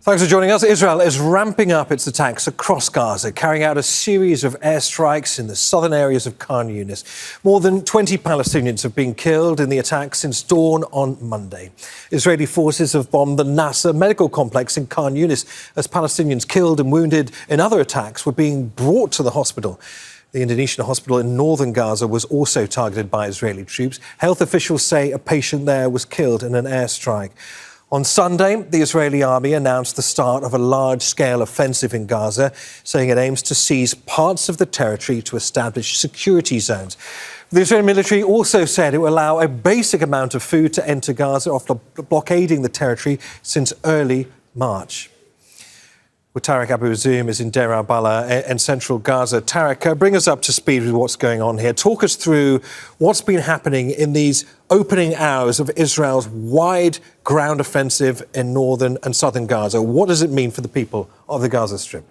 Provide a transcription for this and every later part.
Thanks for joining us. Israel is ramping up its attacks across Gaza, carrying out a series of airstrikes in the southern areas of Khan Younis. More than 20 Palestinians have been killed in the attacks since dawn on Monday. Israeli forces have bombed the Nasser Medical Complex in Khan Younis as Palestinians killed and wounded in other attacks were being brought to the hospital. The Indonesian hospital in northern Gaza was also targeted by Israeli troops. Health officials say a patient there was killed in an airstrike. On Sunday, the Israeli army announced the start of a large-scale offensive in Gaza, saying it aims to seize parts of the territory to establish security zones. The Israeli military also said it will allow a basic amount of food to enter Gaza after blockading the territory since early March. Well, Tareq Azzoum is in Deir el-Balah in central Gaza. Tareq, bring us up to speed with what's going on here. Talk us through what's been happening in these opening hours of Israel's wide ground offensive in northern and southern Gaza. What does it mean for the people of the Gaza Strip?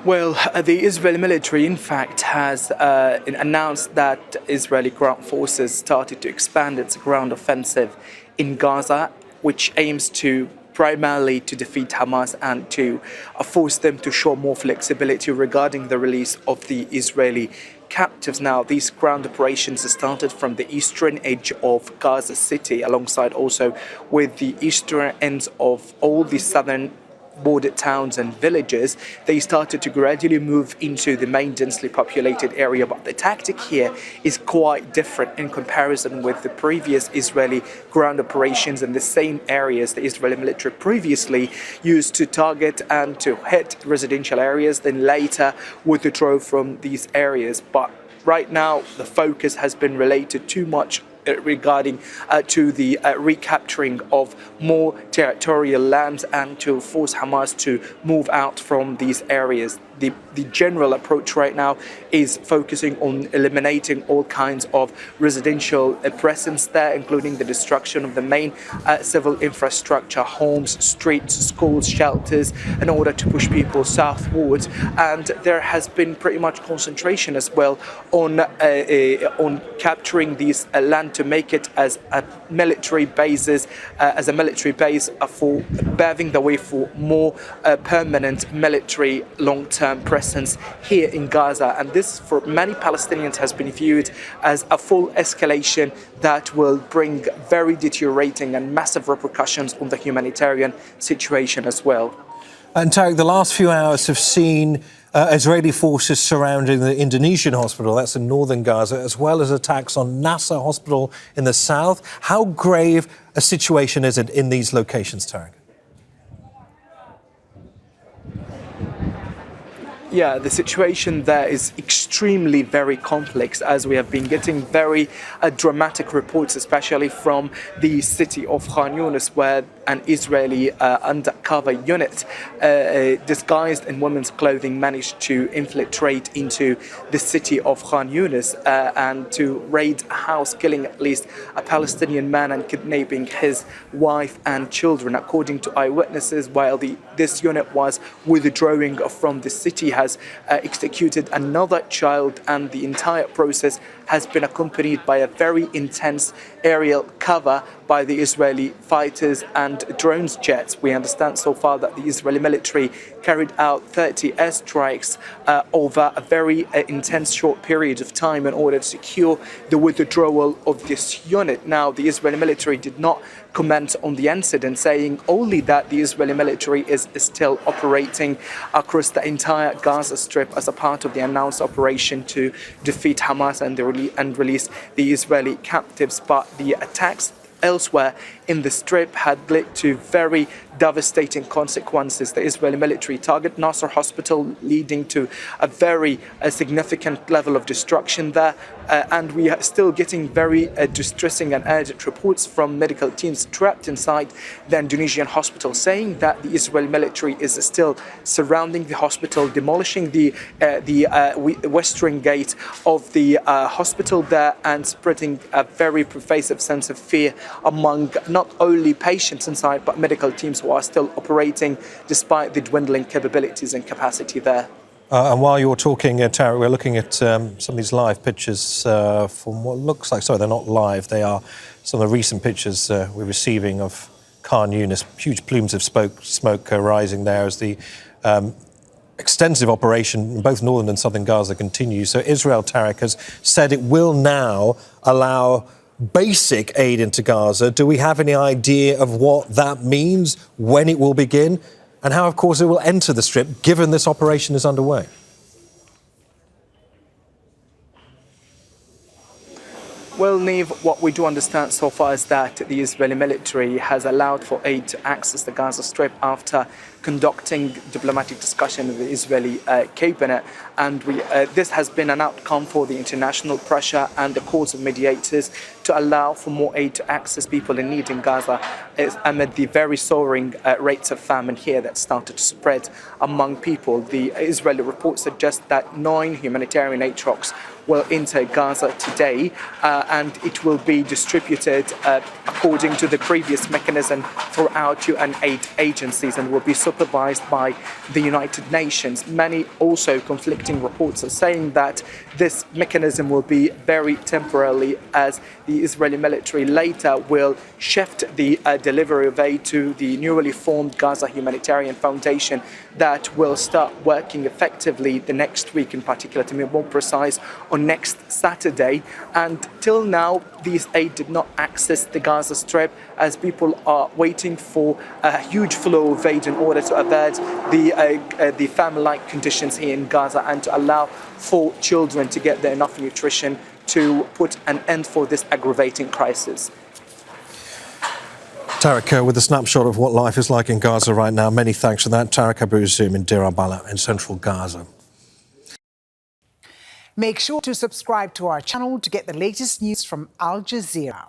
Well, the Israeli military, in fact, has announced that Israeli ground forces started to expand its ground offensive in Gaza, which aims to primarily to defeat Hamas and to force them to show more flexibility regarding the release of the Israeli captives. Now, these ground operations started from the eastern edge of Gaza City, alongside also with the eastern ends of all the southern border towns and villages. They started to gradually move into the main densely populated area, but the tactic here is quite different in comparison with the previous Israeli ground operations in the same areas the Israeli military previously used to target and to hit residential areas, then later withdraw from these areas. But right now the focus has been related too much regarding to the recapturing of more territorial lands and to force Hamas to move out from these areas. The general approach right now is focusing on eliminating all kinds of residential presence there, including the destruction of the main civil infrastructure, homes, streets, schools, shelters, in order to push people southwards. And there has been pretty much concentration as well on capturing these land to make it as a military bases, as a military base for paving the way for more permanent military long-term presence here in Gaza. And this, for many Palestinians, has been viewed as a full escalation that will bring very deteriorating and massive repercussions on the humanitarian situation as well. And Tareq, the last few hours have seen Israeli forces surrounding the Indonesian hospital, that's in northern Gaza, as well as attacks on Nasser hospital in the south. How grave a situation is it in these locations, Tareq? Yeah, the situation there is extremely very complex, as we have been getting very dramatic reports, especially from the city of Khan Younis, where an Israeli undercover unit disguised in women's clothing managed to infiltrate into the city of Khan Younis and to raid a house, killing at least a Palestinian man and kidnapping his wife and children. According to eyewitnesses, while this unit was withdrawing from the city, has executed another child, and the entire process has been accompanied by a very intense aerial cover by the Israeli fighters and drones jets. We understand so far that the Israeli military carried out 30 airstrikes over a very intense short period of time in order to secure the withdrawal of this unit. Now, the Israeli military did not comment on the incident, saying only that the Israeli military is still operating across the entire Gaza Strip as a part of the announced operation to defeat Hamas and release the Israeli captives. But the attacks elsewhere in the Strip had led to very devastating consequences. The Israeli military targeted Nasser hospital, leading to a very significant level of destruction there. And we are still getting very distressing and urgent reports from medical teams trapped inside the Indonesian hospital, saying that the Israeli military is still surrounding the hospital, demolishing the western gate of the hospital there, and spreading a very pervasive sense of fear among not only patients inside, but medical teams who are still operating despite the dwindling capabilities and capacity there. And while you're talking, Tareq, we're looking at some of these live pictures from what looks like, sorry, they're not live, they are some of the recent pictures we're receiving of Khan Younis. Huge plumes of smoke rising there as the extensive operation in both northern and southern Gaza continues. So Israel, Tareq, has said it will now allow basic aid into Gaza. Do we have any idea of what that means, when it will begin, and how, of course, it will enter the Strip, given this operation is underway? Well, Neve, what we do understand so far is that the Israeli military has allowed for aid to access the Gaza Strip after conducting diplomatic discussion with the Israeli cabinet. And this has been an outcome for the international pressure and the calls of mediators to allow for more aid to access people in need in Gaza amid the very soaring rates of famine here that started to spread among people. The Israeli report suggests that 9 humanitarian aid trucks will enter Gaza today, and it will be distributed according to the previous mechanism throughout UN aid agencies and will be supervised by the United Nations. Many also conflicting reports are saying that this mechanism will be very temporarily, as the Israeli military later will shift the delivery of aid to the newly formed Gaza Humanitarian Foundation that will start working effectively the next week, in particular, to be more precise, on next Saturday. And till now, these aid did not access the Gaza Strip, as people are waiting for a huge flow of aid in order to avert the famine-like conditions here in Gaza and to allow for children to get enough nutrition to put an end for this aggravating crisis. Tareq, with a snapshot of what life is like in Gaza right now, many thanks for that. Tareq Azzoum in Deir el-Balah in central Gaza. Make sure to subscribe to our channel to get the latest news from Al Jazeera.